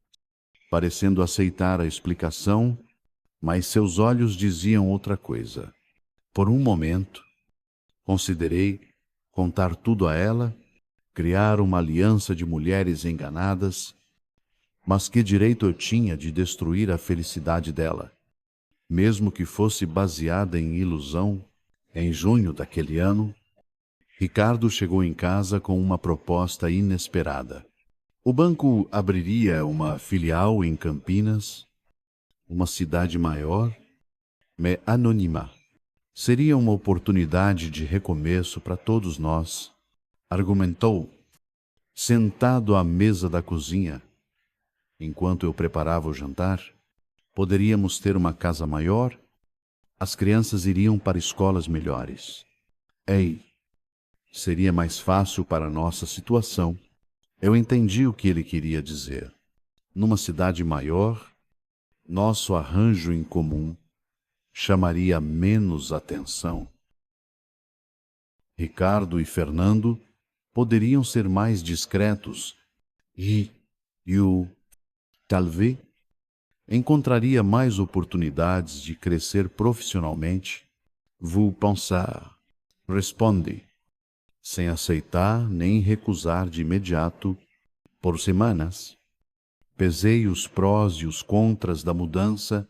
Speaker 1: parecendo aceitar a explicação, mas seus olhos diziam outra coisa. Por um momento, considerei contar tudo a ela, criar uma aliança de mulheres enganadas, mas que direito eu tinha de destruir a felicidade dela, mesmo que fosse baseada em ilusão? Em junho daquele ano, Ricardo chegou em casa com uma proposta inesperada. O banco abriria uma filial em Campinas, uma cidade maior, mais anônima. Seria uma oportunidade de recomeço para todos nós, argumentou, sentado à mesa da cozinha. Enquanto eu preparava o jantar, poderíamos ter uma casa maior, as crianças iriam para escolas melhores. Ei, seria mais fácil para a nossa situação. Eu entendi o que ele queria dizer. Numa cidade maior, nosso arranjo em comum chamaria menos atenção. Ricardo e Fernando poderiam ser mais discretos e eu, talvez, encontraria mais oportunidades de crescer profissionalmente. Vous pensez? Responde, sem aceitar nem recusar de imediato, por semanas. Pesei os prós e os contras da mudança.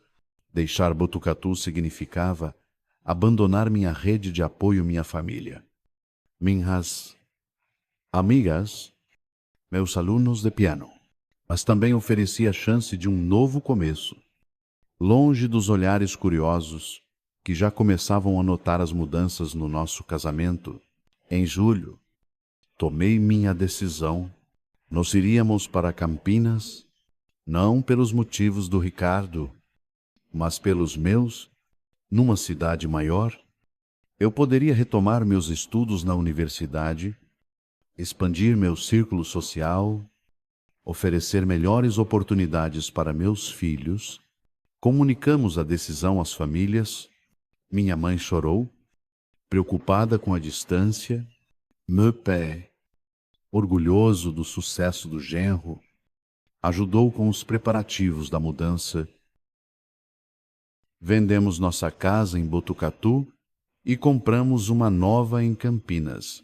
Speaker 1: Deixar Botucatu significava abandonar minha rede de apoio, minha família, minhas amigas, meus alunos de piano. Mas também oferecia a chance de um novo começo, longe dos olhares curiosos que já começavam a notar as mudanças no nosso casamento. Em julho, tomei minha decisão. Nós iríamos para Campinas, não pelos motivos do Ricardo, mas pelos meus. Numa cidade maior, eu poderia retomar meus estudos na universidade, expandir meu círculo social, oferecer melhores oportunidades para meus filhos. Comunicamos a decisão às famílias. Minha mãe chorou, preocupada com a distância. Meu pai, orgulhoso do sucesso do genro, ajudou com os preparativos da mudança. Vendemos nossa casa em Botucatu e compramos uma nova em Campinas.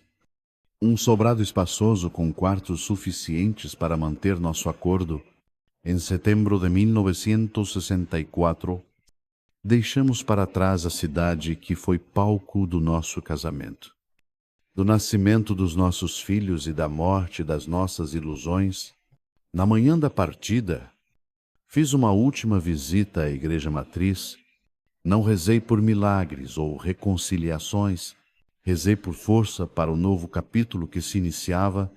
Speaker 1: Um sobrado espaçoso com quartos suficientes para manter nosso acordo. Em setembro de 1964, deixamos para trás a cidade que foi palco do nosso casamento, do nascimento dos nossos filhos e da morte das nossas ilusões. Na manhã da partida, fiz uma última visita à igreja matriz. Não rezei por milagres ou reconciliações, rezei por força para o novo capítulo que se iniciava,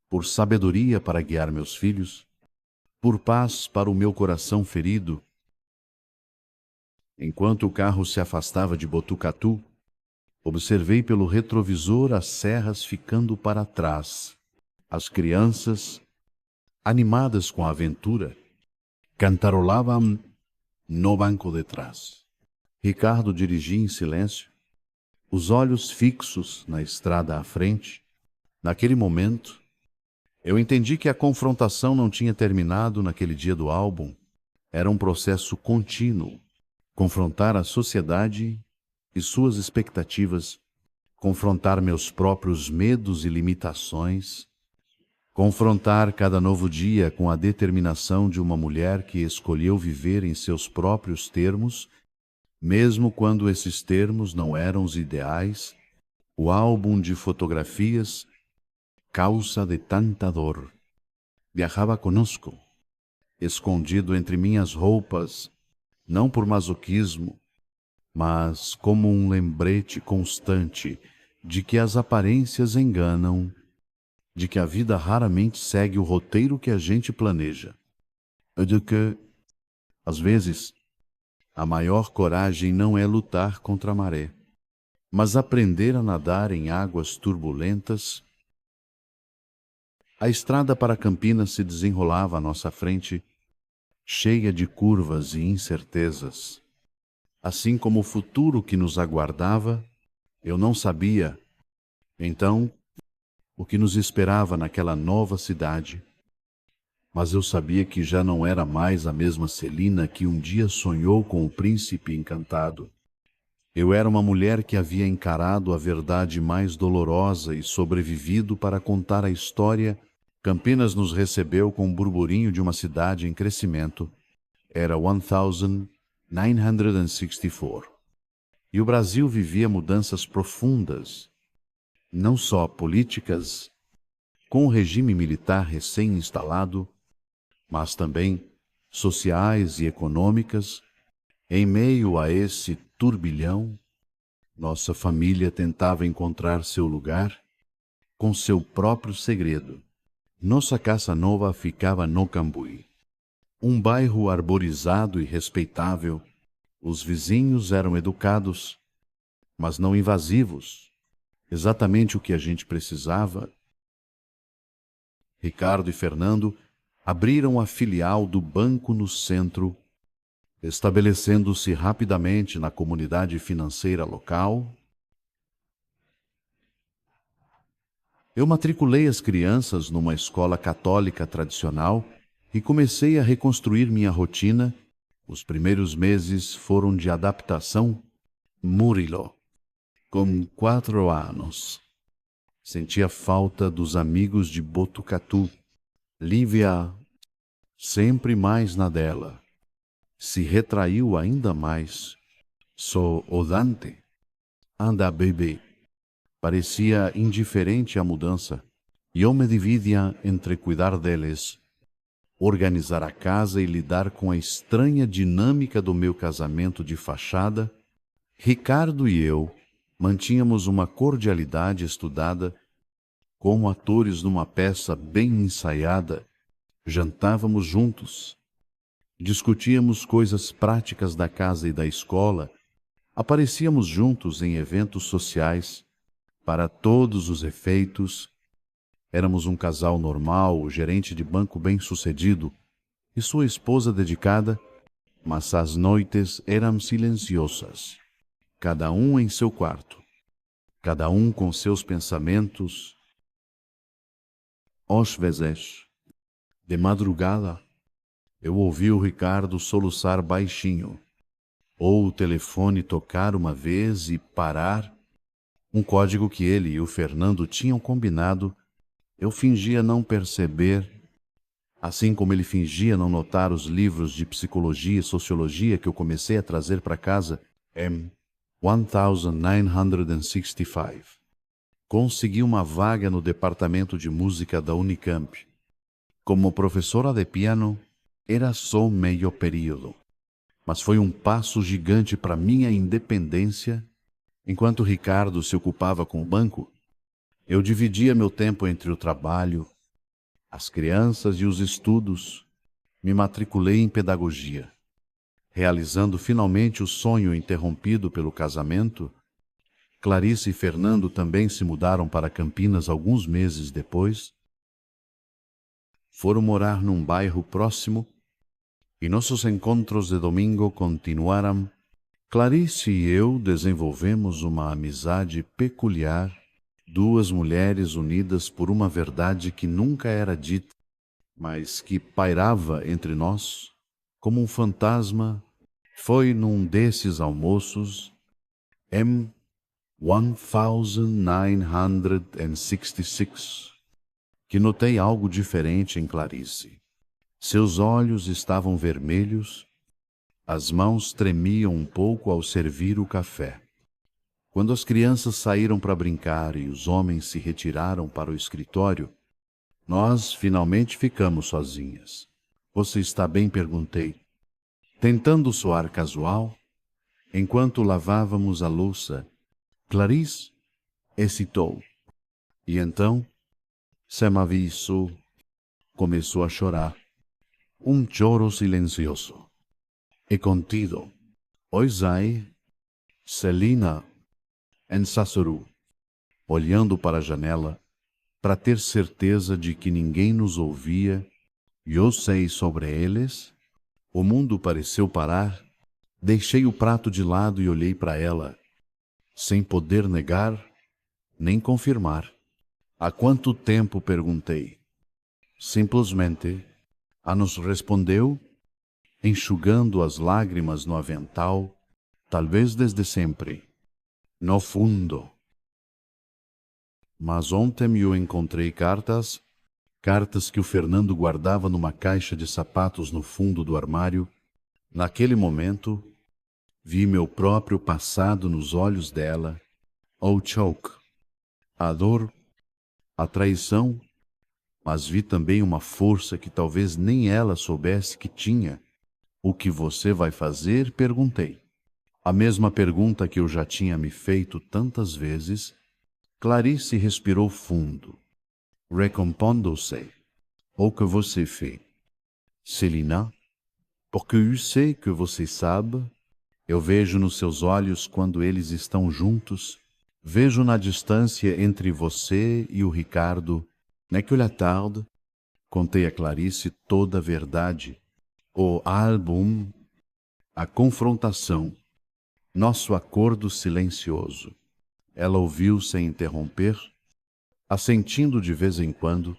Speaker 1: por sabedoria para guiar meus filhos, por paz para o meu coração ferido. Enquanto o carro se afastava de Botucatu, observei pelo retrovisor as serras ficando para trás. As crianças, animadas com a aventura, cantarolavam no banco de trás. Ricardo dirigia em silêncio, os olhos fixos na estrada à frente. Naquele momento, eu entendi que a confrontação não tinha terminado naquele dia do álbum. Era um processo contínuo. Confrontar a sociedade e suas expectativas, confrontar meus próprios medos e limitações, Confrontar cada novo dia com a determinação de uma mulher que escolheu viver em seus próprios termos, mesmo quando esses termos não eram os ideais, o álbum de fotografias, causa de tanta dor, viajava conosco, escondido entre minhas roupas, não por masoquismo, mas como um lembrete constante de que as aparências enganam, de que a vida raramente segue o roteiro que a gente planeja, e de que, às vezes, a maior coragem não é lutar contra a maré, mas aprender a nadar em águas turbulentas. A estrada para Campinas se desenrolava à nossa frente, cheia de curvas e incertezas. Assim como o futuro que nos aguardava, eu não sabia, então, o que nos esperava naquela nova cidade. Mas eu sabia que já não era mais a mesma Celina que um dia sonhou com o príncipe encantado. Eu era uma mulher que havia encarado a verdade mais dolorosa e sobrevivido para contar a história. Campinas nos recebeu com o burburinho de uma cidade em crescimento. Era 1964. E o Brasil vivia mudanças profundas, não só políticas, com o regime militar recém-instalado, mas também sociais e econômicas. Em meio a esse turbilhão, nossa família tentava encontrar seu lugar com seu próprio segredo. Nossa casa nova ficava no Cambuí, um bairro arborizado e respeitável. Os vizinhos eram educados, mas não invasivos, exatamente o que a gente precisava. Ricardo e Fernando abriram a filial do banco no centro, estabelecendo-se rapidamente na comunidade financeira local. Eu matriculei as crianças numa escola católica tradicional e comecei a reconstruir minha rotina. Os primeiros meses foram de adaptação. Murilo, com 4 anos, sentia falta dos amigos de Botucatu. Lívia, sempre mais na dela, se retraiu ainda mais. Só o Dante, anda bebê, parecia indiferente à mudança, e eu me dividia entre cuidar deles, organizar a casa e lidar com a estranha dinâmica do meu casamento de fachada. Ricardo e eu mantínhamos uma cordialidade estudada, como atores numa peça bem ensaiada. Jantávamos juntos, discutíamos coisas práticas da casa e da escola, aparecíamos juntos em eventos sociais. Para todos os efeitos, éramos um casal normal, o gerente de banco bem-sucedido e sua esposa dedicada, mas as noites eram silenciosas, cada um em seu quarto, cada um com seus pensamentos. Às vezes, de madrugada, eu ouvi o Ricardo soluçar baixinho, ou o telefone tocar uma vez e parar, um código que ele e o Fernando tinham combinado. Eu fingia não perceber, assim como ele fingia não notar os livros de psicologia e sociologia que eu comecei a trazer para casa. Em 1965, consegui uma vaga no departamento de música da Unicamp. Como professora de piano, era só meio período, mas foi um passo gigante para minha independência. Enquanto Ricardo se ocupava com o banco, eu dividia meu tempo entre o trabalho, as crianças e os estudos. Me matriculei em pedagogia, realizando finalmente o sonho interrompido pelo casamento. Clarice e Fernando também se mudaram para Campinas alguns meses depois. Foram morar num bairro próximo e nossos encontros de domingo continuaram. Clarice e eu desenvolvemos uma amizade peculiar, duas mulheres unidas por uma verdade que nunca era dita, mas que pairava entre nós como um fantasma. Foi num desses almoços, em 1966, que notei algo diferente em Clarice. Seus olhos estavam vermelhos, as mãos tremiam um pouco ao servir o café. Quando as crianças saíram para brincar e os homens se retiraram para o escritório, nós finalmente ficamos sozinhas. Você está bem? Perguntei, tentando soar casual. Enquanto lavávamos a louça, Clarice hesitou. E então, se me avisou, começou a chorar. Um choro silencioso e contido. Oisai, Celina, em Sassoru, olhando para a janela, para ter certeza de que ninguém nos ouvia, e eu sei sobre eles. O mundo pareceu parar. Deixei o prato de lado e olhei para ela, sem poder negar nem confirmar. Há quanto tempo? Perguntei. Simplesmente, a nos respondeu, enxugando as lágrimas no avental, talvez desde sempre. No fundo. Mas ontem eu encontrei cartas que o Fernando guardava numa caixa de sapatos no fundo do armário. Naquele momento, vi meu próprio passado nos olhos dela, o choque, a dor, a traição, mas vi também uma força que talvez nem ela soubesse que tinha. O que você vai fazer? Perguntei. A mesma pergunta que eu já tinha me feito tantas vezes. Clarice respirou fundo, recompondo-se. O que você fez? Celina, porque eu sei que você sabe. Eu vejo nos seus olhos quando eles estão juntos. Vejo na distância entre você e o Ricardo. Naquela tarde, contei a Clarice toda a verdade. O álbum, a confrontação, nosso acordo silencioso. Ela ouviu sem interromper, assentindo de vez em quando,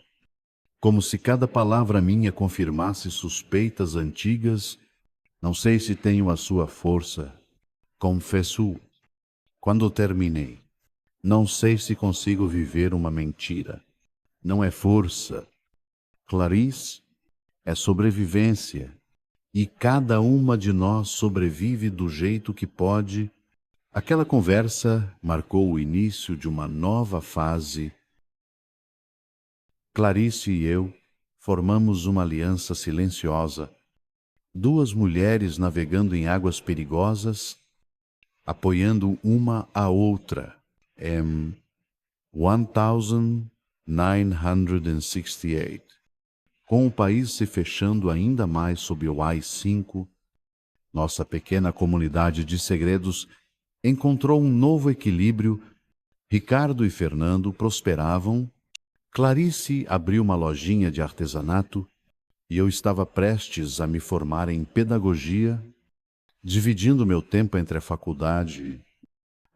Speaker 1: como se cada palavra minha confirmasse suspeitas antigas. Não sei se tenho a sua força. Confesso, quando terminei. Não sei se consigo viver uma mentira. Não é força. Clarice, é sobrevivência. E cada uma de nós sobrevive do jeito que pode. Aquela conversa marcou o início de uma nova fase. Clarice e eu formamos uma aliança silenciosa. Duas mulheres navegando em águas perigosas, apoiando uma a outra. 1968. Com o país se fechando ainda mais sob o AI-5, nossa pequena comunidade de segredos encontrou um novo equilíbrio. Ricardo e Fernando prosperavam. Clarice abriu uma lojinha de artesanato e eu estava prestes a me formar em pedagogia, dividindo meu tempo entre a faculdade,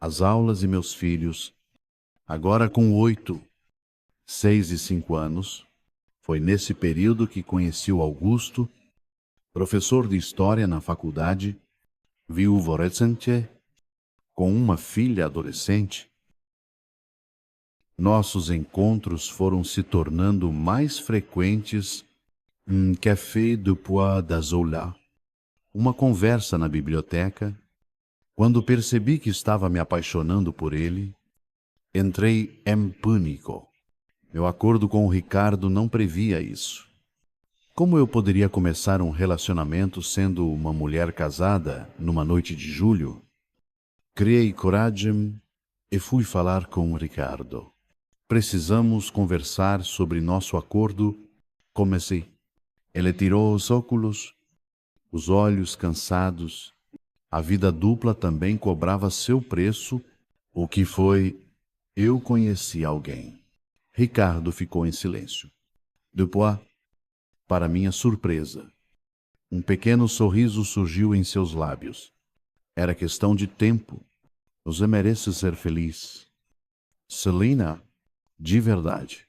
Speaker 1: as aulas e meus filhos. Agora com 8, 6 e 5 anos, foi nesse período que conheci o Augusto, professor de História na faculdade, viúvo recente, com uma filha adolescente. Nossos encontros foram se tornando mais frequentes em Café du Bois d'Azoulay, uma conversa na biblioteca. Quando percebi que estava me apaixonando por ele, entrei em pânico. Meu acordo com o Ricardo não previa isso. Como eu poderia começar um relacionamento sendo uma mulher casada numa noite de julho? Criei coragem e fui falar com o Ricardo. Precisamos conversar sobre nosso acordo. Comecei. Ele tirou os óculos, os olhos cansados. A vida dupla também cobrava seu preço. O que foi? Eu conheci alguém. Ricardo ficou em silêncio. Depois, para minha surpresa, um pequeno sorriso surgiu em seus lábios. Era questão de tempo. Você merece ser feliz. Celina, de verdade.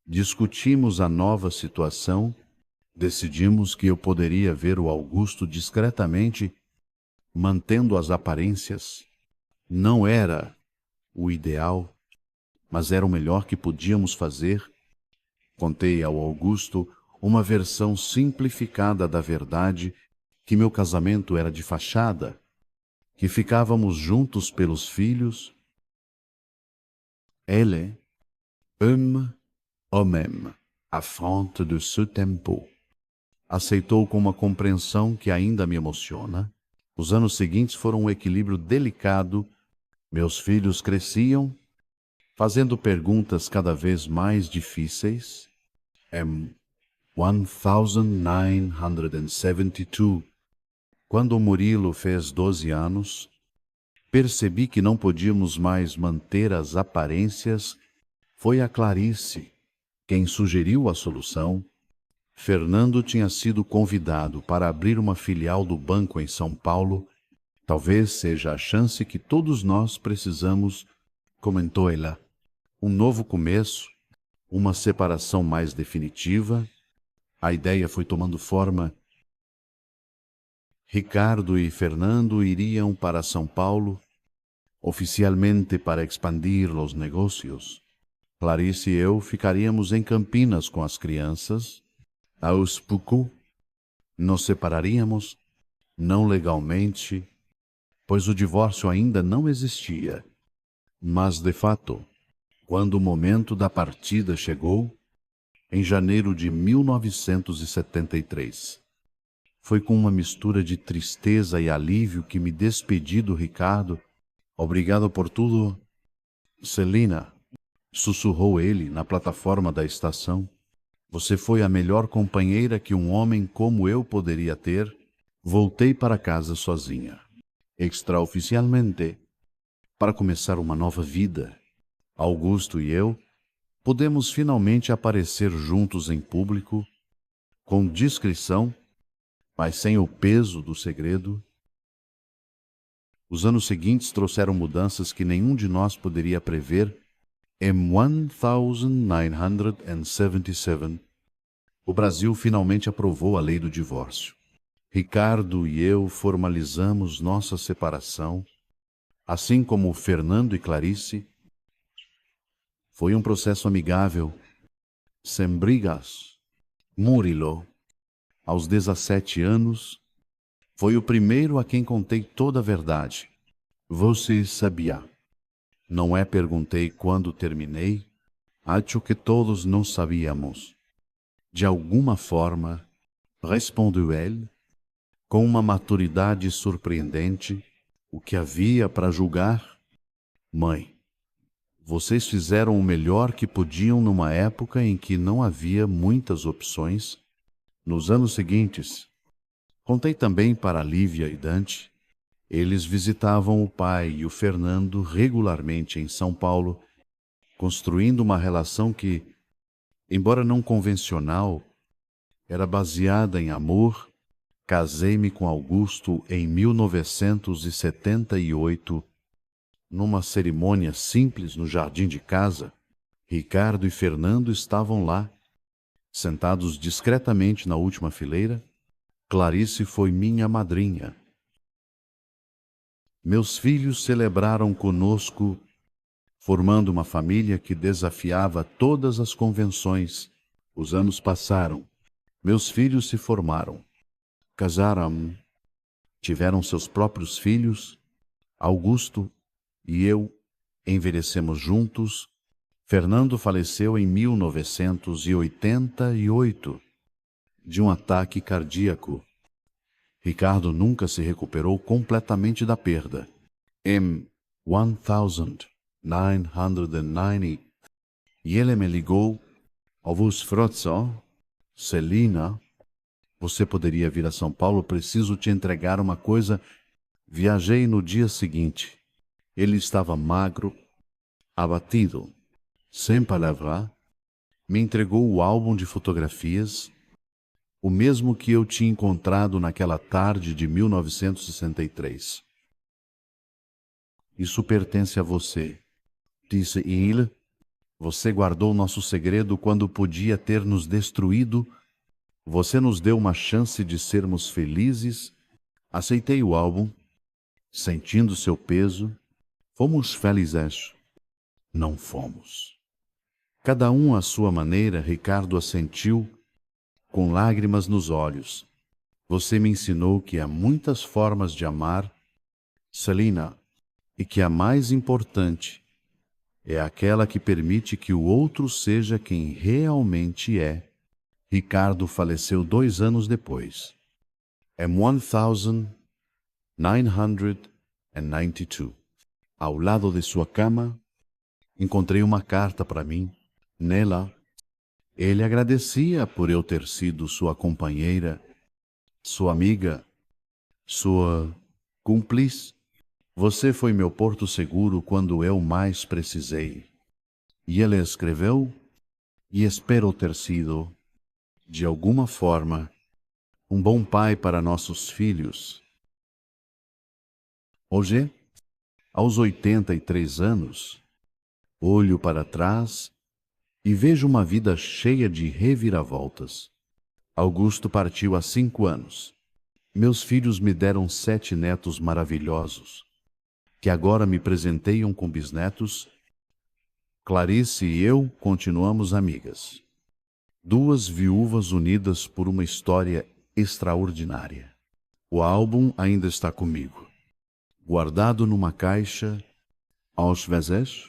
Speaker 1: Discutimos a nova situação. Decidimos que eu poderia ver o Augusto discretamente, mantendo as aparências. Não era o ideal, mas era o melhor que podíamos fazer. Contei ao Augusto uma versão simplificada da verdade, que meu casamento era de fachada, que ficávamos juntos pelos filhos. Elle, homme, au même, affront de ce tempo. Aceitou com uma compreensão que ainda me emociona. Os anos seguintes foram um equilíbrio delicado. Meus filhos cresciam, fazendo perguntas cada vez mais difíceis. Em 1972, quando o Murilo fez 12 anos, percebi que não podíamos mais manter as aparências. Foi a Clarice quem sugeriu a solução. Fernando tinha sido convidado para abrir uma filial do banco em São Paulo. Talvez seja a chance que todos nós precisamos, comentou ela. Um novo começo, uma separação mais definitiva. A ideia foi tomando forma. Ricardo e Fernando iriam para São Paulo, oficialmente para expandir os negócios. Clarice e eu ficaríamos em Campinas com as crianças. Aos poucos, nos separaríamos, não legalmente, pois o divórcio ainda não existia. Mas, de fato, quando o momento da partida chegou, em janeiro de 1973, foi com uma mistura de tristeza e alívio que me despedi do Ricardo. Obrigado por tudo, Celina, sussurrou ele na plataforma da estação. Você foi a melhor companheira que um homem como eu poderia ter. Voltei para casa sozinha, extraoficialmente, para começar uma nova vida. Augusto e eu podemos finalmente aparecer juntos em público, com discrição, mas sem o peso do segredo. Os anos seguintes trouxeram mudanças que nenhum de nós poderia prever. Em 1977, o Brasil finalmente aprovou a lei do divórcio. Ricardo e eu formalizamos nossa separação, assim como Fernando e Clarice. Foi um processo amigável, sem brigas. Murilo, aos 17 anos, foi o primeiro a quem contei toda a verdade. Você sabia? Não é? Perguntei quando terminei. Acho que todos não sabíamos. De alguma forma, respondeu ele, com uma maturidade surpreendente. O que havia para julgar? Mãe, vocês fizeram o melhor que podiam numa época em que não havia muitas opções. Nos anos seguintes, contei também para Lívia e Dante. Eles visitavam o pai e o Fernando regularmente em São Paulo, construindo uma relação que, embora não convencional, era baseada em amor. Casei-me com Augusto em 1978, numa cerimônia simples no jardim de casa. Ricardo e Fernando estavam lá, sentados discretamente na última fileira. Clarice foi minha madrinha. Meus filhos celebraram conosco, formando uma família que desafiava todas as convenções. Os anos passaram. Meus filhos se formaram, casaram, tiveram seus próprios filhos. Augusto e eu envelhecemos juntos. Fernando faleceu em 1988 de um ataque cardíaco. Ricardo nunca se recuperou completamente da perda. Em 1990, e ele me ligou. Alvus Frozzo, Celina, você poderia vir a São Paulo? Preciso te entregar uma coisa. Viajei no dia seguinte. Ele estava magro, abatido, sem palavra. Me entregou o álbum de fotografias, o mesmo que eu tinha encontrado naquela tarde de 1963. Isso pertence a você, disse ele. Você guardou nosso segredo quando podia ter nos destruído. Você nos deu uma chance de sermos felizes. Aceitei o álbum, sentindo seu peso. Fomos felizes. Não fomos. Cada um à sua maneira, Ricardo assentiu, com lágrimas nos olhos. Você me ensinou que há muitas formas de amar, Celina, e que a mais importante é aquela que permite que o outro seja quem realmente é. Ricardo faleceu 2 anos depois. Em 1992, ao lado de sua cama, encontrei uma carta para mim. Nela, ele agradecia por eu ter sido sua companheira, sua amiga, sua cúmplice. Você foi meu porto seguro quando eu mais precisei. E ele escreveu, e espero ter sido, de alguma forma, um bom pai para nossos filhos. Hoje, aos 83 anos, olho para trás e vejo uma vida cheia de reviravoltas. Augusto partiu há 5 anos. Meus filhos me deram 7 netos maravilhosos, que agora me presenteiam com bisnetos. Clarice e eu continuamos amigas. 2 viúvas unidas por uma história extraordinária. O álbum ainda está comigo, guardado numa caixa. Às vezes,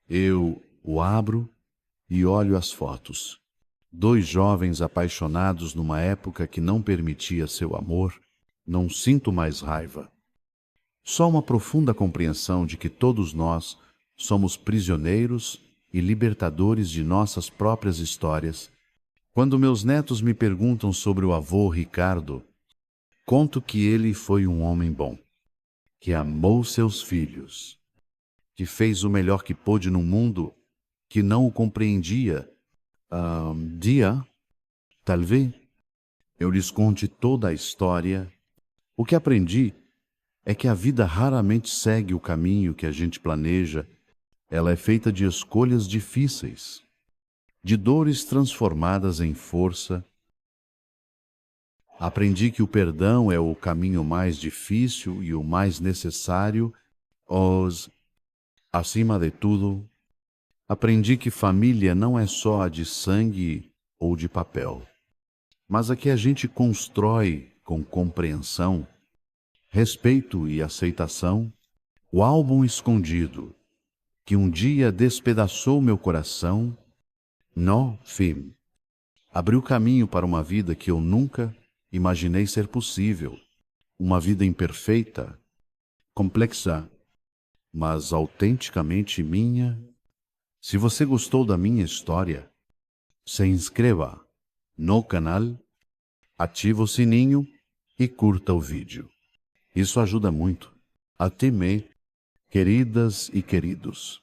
Speaker 1: eu o abro e olho as fotos. 2 jovens apaixonados numa época que não permitia seu amor. Não sinto mais raiva. Só uma profunda compreensão de que todos nós somos prisioneiros e libertadores de nossas próprias histórias. Quando meus netos me perguntam sobre o avô Ricardo, conto que ele foi um homem bom, que amou seus filhos, que fez o melhor que pôde num mundo que não o compreendia. Talvez eu lhes conte toda a história. O que aprendi é que a vida raramente segue o caminho que a gente planeja. Ela é feita de escolhas difíceis, de dores transformadas em força. Aprendi que o perdão é o caminho mais difícil e o mais necessário. Acima de tudo, aprendi que família não é só a de sangue ou de papel, mas a que a gente constrói com compreensão, respeito e aceitação. O álbum escondido, que um dia despedaçou meu coração, no fim, abriu caminho para uma vida que eu nunca imaginei ser possível. Uma vida imperfeita, complexa, mas autenticamente minha. Se você gostou da minha história, se inscreva no canal, ative o sininho e curta o vídeo. Isso ajuda muito. Até me, queridas e queridos.